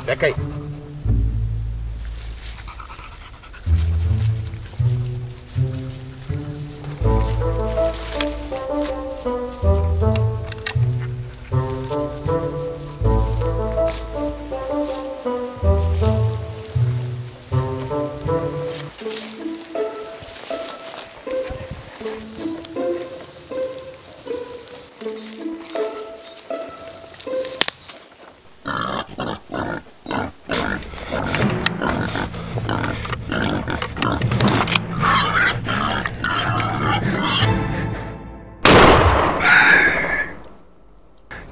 Čekaj.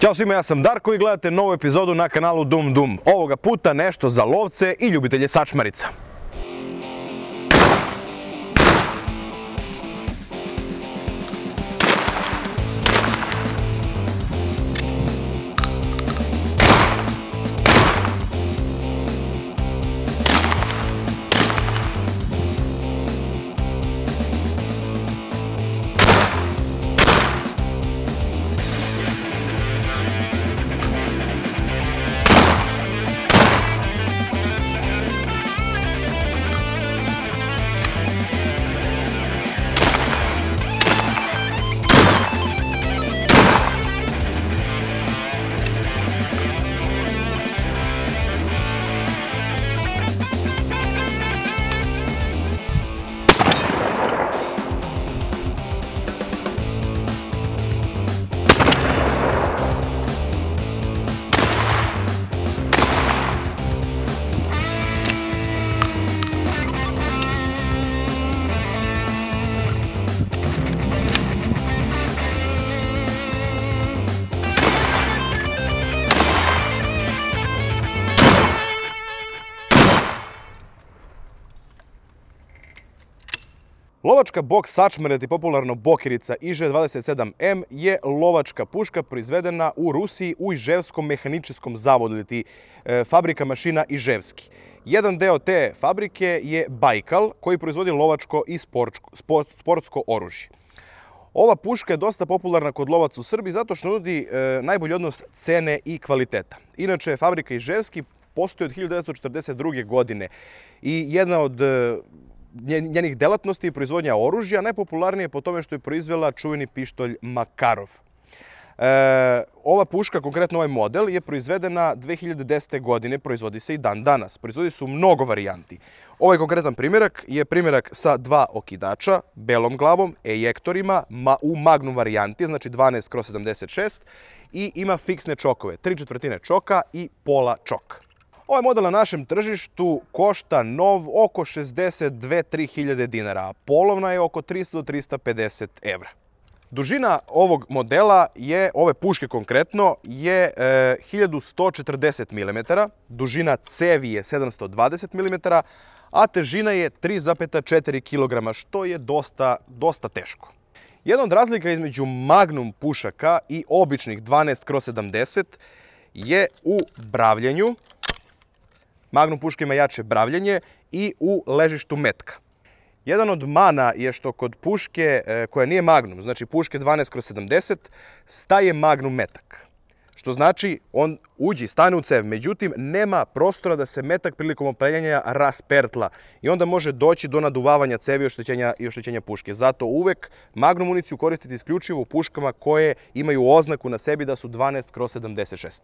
Ćao svima, ja sam Darko i gledate novu epizodu na kanalu Dum Dum. Ovoga puta nešto za lovce i ljubitelje sačmarica. Lovačka boks sačmaret i popularno bokerica IŽ-27M je lovačka puška proizvedena u Rusiji u Iževskom mehaničarskom zavodu ili fabrika mašina Iževski. Jedan deo te fabrike je Bajkal koji proizvodi lovačko i sportsko oružje. Ova puška je dosta popularna kod lovaca u Srbiji zato što nudi najbolji odnos cene i kvaliteta. Inače, fabrika Iževski postoji od 1942. godine i jedna od njenih delatnosti je proizvodnja oružja, najpopularnije po tome što je proizvela čuveni pištolj Makarov. Ova puška, konkretno ovaj model, je proizvedena 2010. godine, proizvodi se i dan danas. Proizvodi su mnogo varijanti. Ovaj konkretan primjerak je primjerak sa dva okidača, belom glavom, ejektorima, u magnum varijanti, znači 12x76 i ima fiksne čokove, 3/4 čoka i pola čoka. Ovaj model na našem tržištu košta nov oko 62-3 hiljade dinara, a polovna je oko 300 do 350 evra. Dužina ovog modela je, ove puške konkretno, je 1140 mm, dužina cevi je 720 mm, a težina je 3,4 kg, što je dosta teško. Jedna od razlika između magnum pušaka i običnih 12x70 je u bravljenju. Magnum puška ima jače bravljenje i u ležištu metka. Jedan od mana je što kod puške koja nije magnum, znači puške 12x70, staje magnum metak. Što znači on uđe i stane u cev, međutim nema prostora da se metak prilikom opaljenja raspertla i onda može doći do naduvavanja cevi i oštećenja puške. Zato uvek magnum municiju koristite isključivo u puškama koje imaju oznaku na sebi da su 12x76.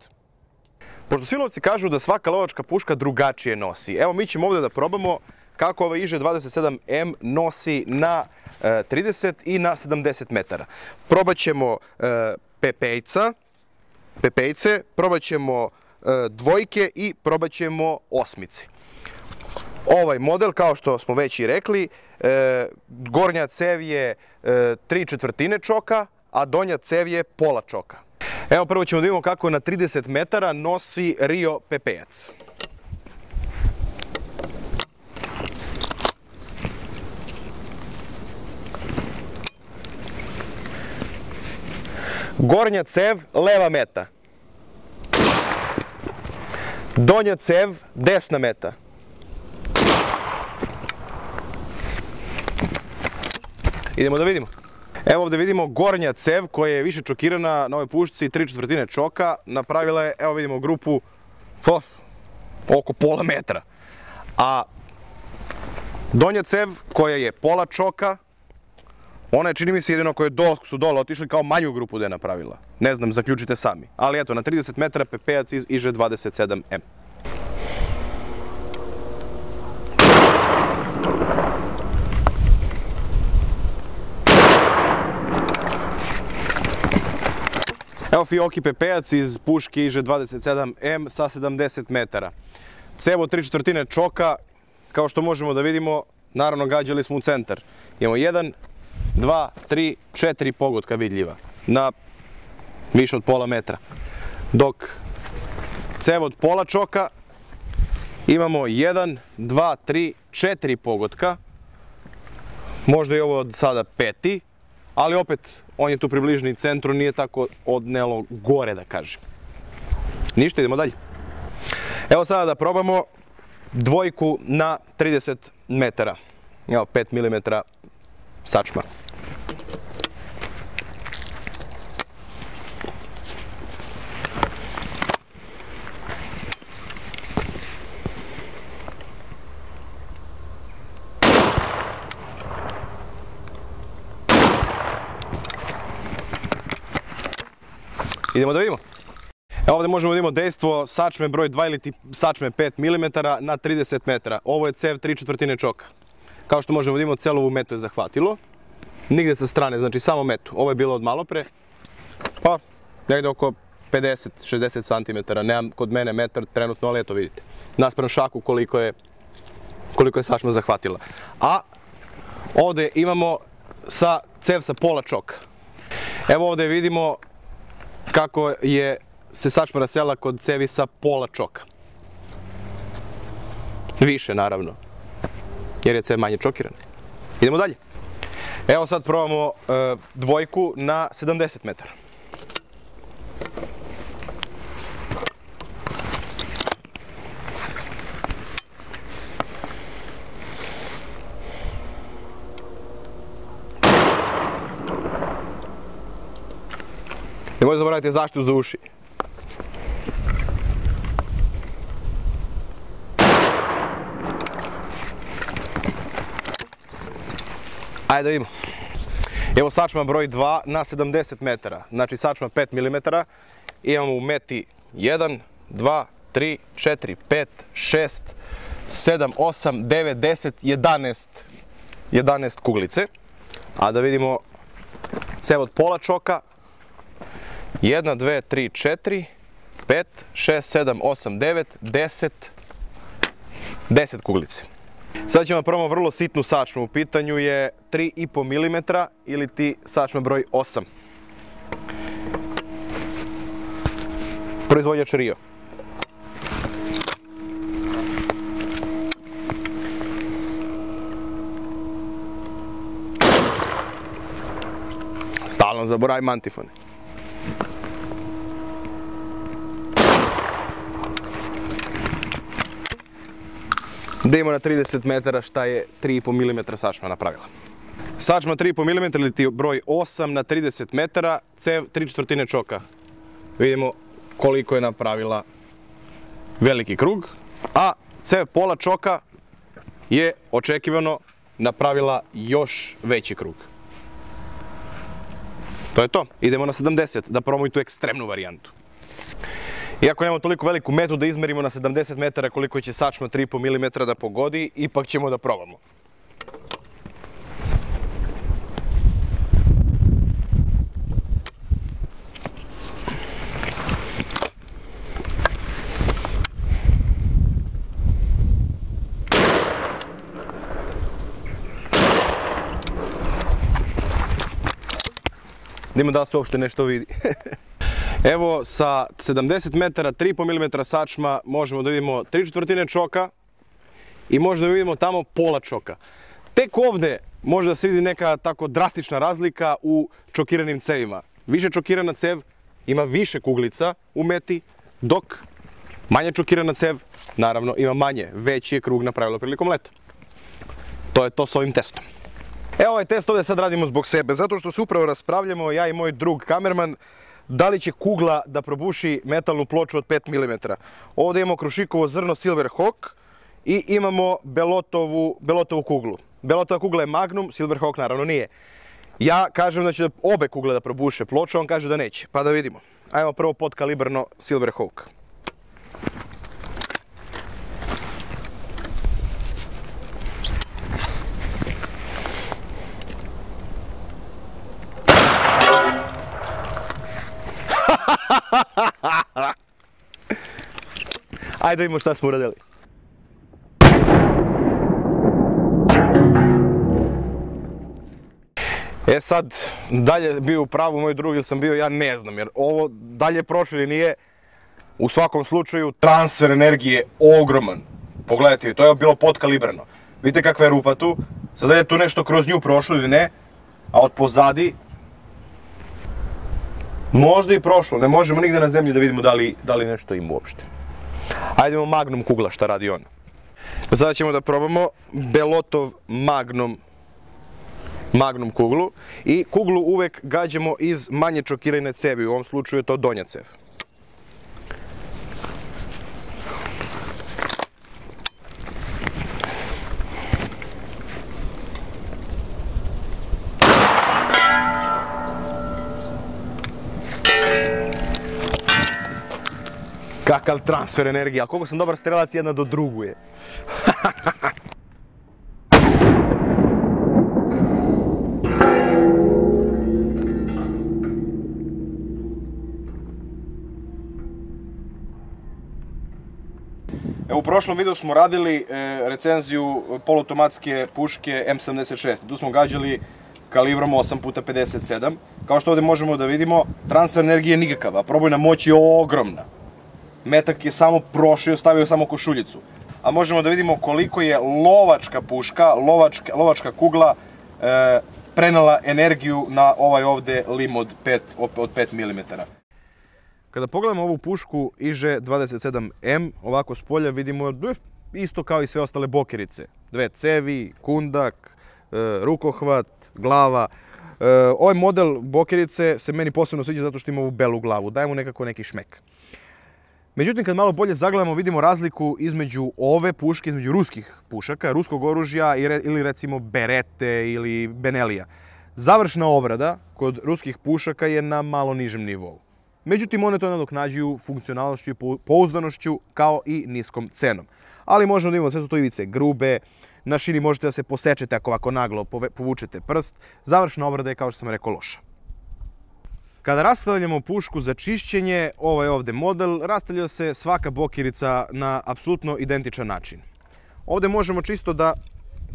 Pošto svi lovci kažu da svaka lovačka puška drugačije nosi, evo mi ćemo ovdje da probamo kako ovaj IŽ-27M nosi na 30 i na 70 metara. Probat ćemo pepejce, probat ćemo dvojke i probat ćemo osmice. Ovaj model, kao što smo već i rekli, gornja cev je 3/4 čoka, a donja cev je pola čoka. Evo prvo ćemo da vidimo kako na 30 metara nosi Rio Pepejac. Gornja cev, leva meta. Donja cev, desna meta. Idemo da vidimo. Evo ovdje vidimo gornja cev koja je više čokirana na ovoj pušci, 3/4 čoka. Napravila je, evo vidimo, grupu oko pola metra. A donja cev koja je pola čoka, ona je, čini mi se, jedino koje su dole otišli kao manju grupu da je napravila. Ne znam, zaključite sami. Ali eto, na 30 metara pepejac iz IŽ-27M. Evo Fijoki pepejac iz puške IŽ-27M sa 70 metara. Cev od 3/4 čoka, kao što možemo da vidimo, naravno gađali smo u centar. Imamo 1, 2, 3, 4 pogotka vidljiva na više od pola metra. Dok cev od pola čoka imamo 1, 2, 3, 4 pogotka. Možda je ovo od sada 5. Ali opet, on je tu približni centru, nije tako odnelo gore, da kažem. Ništa, idemo dalje. Evo sada da probamo dvojku na 30 metara. Evo 5 mm sačma. Idemo da vidimo. Evo ovdje možemo da vidimo dejstvo sačme broj 2 ili sačme 5 mm na 30 metara. Ovo je cev 3/4 čoka. Kao što možemo da vidimo, celovu metu je zahvatilo. Nigde sa strane, znači samo metu. Ovo je bilo od malo pre. Pa, negde oko 50-60 cm. Nemam kod mene metar trenutno, ali eto vidite. Naspram šaku koliko je sačma zahvatila. A ovdje imamo cev sa pola čoka. Evo ovdje vidimo kako se sačma rasela kod cevi sa pola čoka. Više, naravno, jer je cev manje čokirana. Idemo dalje. Evo sad probamo dvojku na 70 metara. Nemojte zaboraviti zaštitu za uši. Ajde da vidimo. Evo sačma broj 2 na 70 metara. Znači sačma 5 mm. Imamo u meti 1, 2, 3, 4, 5, 6, 7, 8, 9, 10, 11 kuglice. A da vidimo cev od pola čoka. 1, 2, 3, 4, 5, 6, 7, 8, 9, 10 kuglice. Sada ćemo probamo vrlo sitnu sačmu. U pitanju je 3,5 mm ili ti sačma broj 8. Proizvođač Rio. Stalno zaboravim antifone. Da imamo na 30 metara šta je 3,5 mm sačma napravila. Sačma 3,5 mm ili ti broj 8 na 30 metara, cev 3/4 čoka. Vidimo koliko je napravila veliki krug, a cev pola čoka je očekivano napravila još veći krug. To je to. Idemo na 70 da probamo i tu ekstremnu varijantu. Iako nemamo toliko veliku metu da izmerimo na 70 metara koliko će sačma 3,5 mm da pogodi, ipak ćemo da probamo. Vidimo da se uopšte nešto vidi. Evo sa 70 metara, 3,5 mm sačma možemo da vidimo 3/4 čoka i možemo da vidimo tamo pola čoka. Tek ovdje može da se vidi neka tako drastična razlika u čokiranim cevima. Više čokirana cev ima više kuglica u meti, dok manje čokirana cev, naravno, ima manje. Veći je krug napravila prilikom leta. To je to s ovim testom. Evo ovaj test ovdje sad radimo zbog sebe, zato što se upravo raspravljamo, ja i moj drug kamerman, da li će kugla da probuši metalnu ploču od 5 mm. Ovdje imamo krušikovo zrno Silverhawk i imamo Belotovu kuglu. Belotova kugla je Magnum, Silverhawk naravno nije. Ja kažem da će obe kugle da probuše ploču, on kaže da neće, pa da vidimo. Ajmo prvo podkalibrno Silverhawk. Ajde da vidimo šta smo uradili. E sad, dalje bio u pravu moj drug ili sam bio, ja ne znam, jer ovo dalje prošlo ili nije, u svakom slučaju transfer energije je ogroman. Pogledajte, to je bilo podkalibrano. Vidite kakva je rupa tu, sada je tu nešto kroz nju prošlo ili ne, a od pozadi možda i prošlo, ne možemo nigde na zemlji da vidimo da li nešto ima uopšte. Hajdemo Magnum kugla, šta radi on. Sada ćemo da probamo Belotov Magnum kuglu i kuglu uvek gađamo iz manje čokirane cevi, u ovom slučaju je to donja cev. Kakav transfer energije, ali koliko sam dobar strelac, jedna do drugu je. U prošlom videu smo radili recenziju poluautomatske puške M76. Tu smo gađali kalibrom 8x57. Kao što ovdje možemo da vidimo, transfer energije je nikakav, a probojna moć je ogromna. Metak je samo prošio, stavio samo košuljicu. A možemo da vidimo koliko je lovačka puška, lovačka kugla prenela energiju na ovaj ovdje lim od 5 mm. Kada pogledamo ovu pušku IJ-27M, ovako s polja vidimo isto kao i sve ostale bokerice. Dve cevi, kundak, rukohvat, glava. Ovaj model bokerice se meni posebno sviđa zato što ima ovu belu glavu, daje mu nekako neki šmek. Međutim, kad malo bolje zagledamo, vidimo razliku između ove puške, između ruskih pušaka, ruskog oružja ili recimo Berete ili Benelija. Završna obrada kod ruskih pušaka je na malo nižem nivou. Međutim, one to nadoknađuju funkcionalnošću i pouzdanošću kao i niskom cenom. Ali možemo da vidimo, sve su to ivice grube, na šini možete da se posečete ako ovako naglo povučete prst. Završna obrada je, kao što sam rekao, loša. Kada rastavljamo pušku za čišćenje, ovaj ovdje model, rastavlja se svaka bokerica na apsolutno identičan način. Ovdje možemo čisto da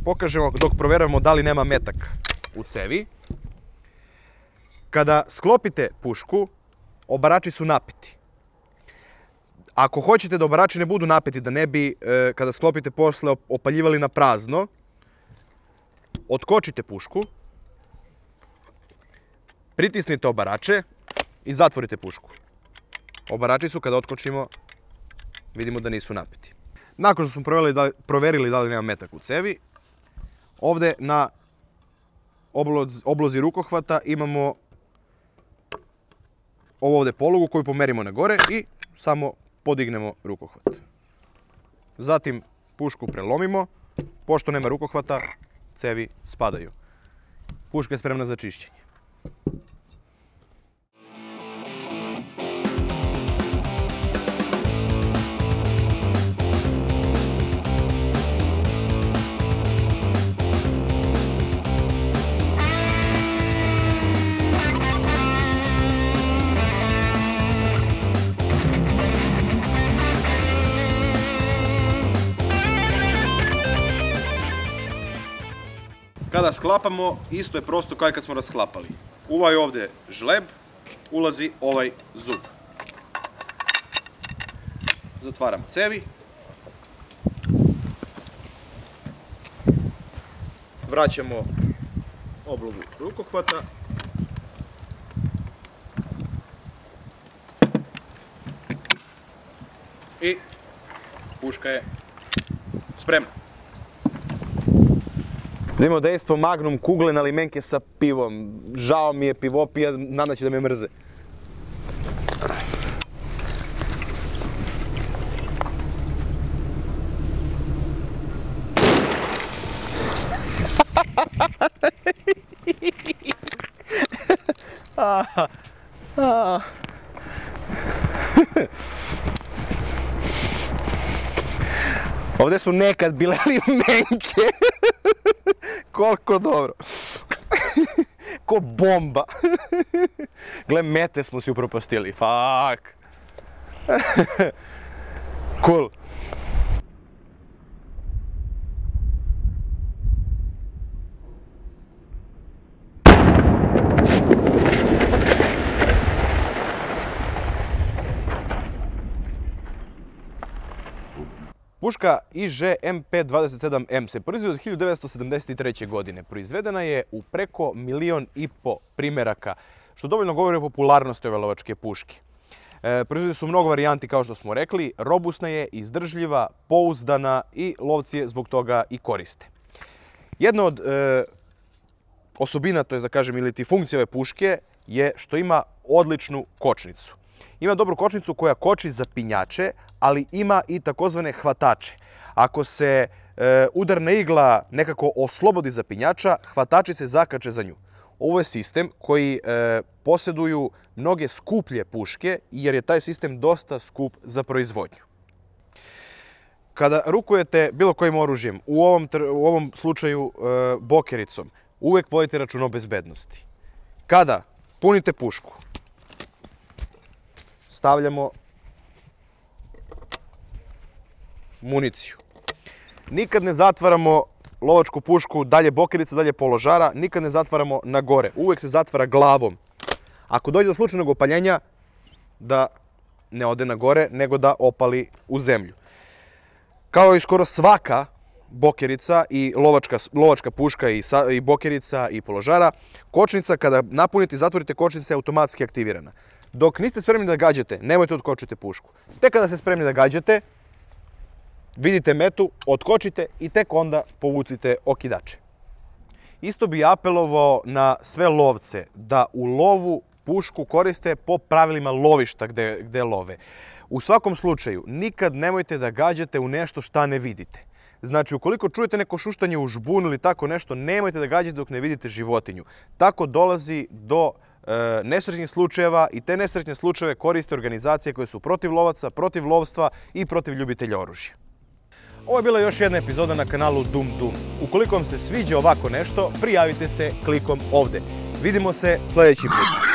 pokažemo dok proveravamo da li nema metak u cevi. Kada sklopite pušku, obarači su napeti. Ako hoćete da obarači ne budu napeti, da ne bi kada sklopite posle opaljivali na prazno, otkočite pušku, pritisnite obarače i zatvorite pušku. Obarači su, kada otkočimo, vidimo da nisu napeti. Nakon što smo proverili da li nema metak u cevi, ovdje na oblozi rukohvata imamo ovo ovdje polugu koju pomerimo na gore i samo podignemo rukohvat. Zatim pušku prelomimo, pošto nema rukohvata, cevi spadaju. Puška je spremna za čišćenje. Kada sklapamo, isto je prosto kao i kad smo rasklapali. U ovaj ovdje žleb ulazi ovaj zub. Zatvaram cevi. Vraćamo oblogu rukohvata. I puška je spremna. Vidimo dejstvo Magnum kugle na limenke sa pivom. Žao mi je pivopija, nadam će da me mrze. Ovdje su nekad bile limenke. Koliko dobro. Ko bomba. Gle, mete smo si upropastili. Fuck. Cool. Puška IŽ MP27M se proizvodi od 1973. godine. Proizvedena je u preko 1,5 miliona primjeraka, što dovoljno govori o popularnosti ove lovačke puške. Proizvodi su mnogo varijanti, kao što smo rekli, robustna je, izdržljiva, pouzdana i lovci je zbog toga i koriste. Jedna od osobina, to je da kažem, ili ti funkcija ove puške je što ima odličnu kočnicu. Ima dobru kočnicu koja koči zapinjače, ali ima i takozvane hvatače. Ako se udarna igla nekako oslobodi zapinjača, hvatači se zakače za nju. Ovo je sistem koji posjeduju mnoge skuplje puške, jer je taj sistem dosta skup za proizvodnju. Kada rukujete bilo kojim oružjem, u ovom slučaju bokericom, uvijek vodite računa o bezbednosti. Kada punite pušku, stavljamo municiju. Nikad ne zatvaramo lovačku pušku, dalje bokerica, dalje položara, nikad ne zatvaramo na gore. Uvijek se zatvara glavom. Ako dođe do slučajnog opaljenja, da ne ode na gore, nego da opali u zemlju. Kao i skoro svaka bokerica i lovačka puška i bokerica i položara, kočnica, kada napunite i zatvorite, kočnica je automatski aktivirana. Dok niste spremni da gađate, nemojte otkočiti pušku. Tek kada ste spremni da gađate, vidite metu, otkočite i tek onda povucite okidače. Isto bi apelovao na sve lovce da u lovu pušku koriste po pravilima lovišta gdje love. U svakom slučaju, nikad nemojte da gađate u nešto šta ne vidite. Znači, ukoliko čujete neko šuštanje u žbunu ili tako nešto, nemojte da gađate dok ne vidite životinju. Tako dolazi do nesretnih slučajeva i te nesretne slučajeve koriste organizacije koje su protiv lovaca, protiv lovstva i protiv ljubitelja oružja. Ovo je bila još jedna epizoda na kanalu Dum Dum. Ukoliko vam se sviđa ovako nešto, prijavite se klikom ovdje. Vidimo se sljedeći put.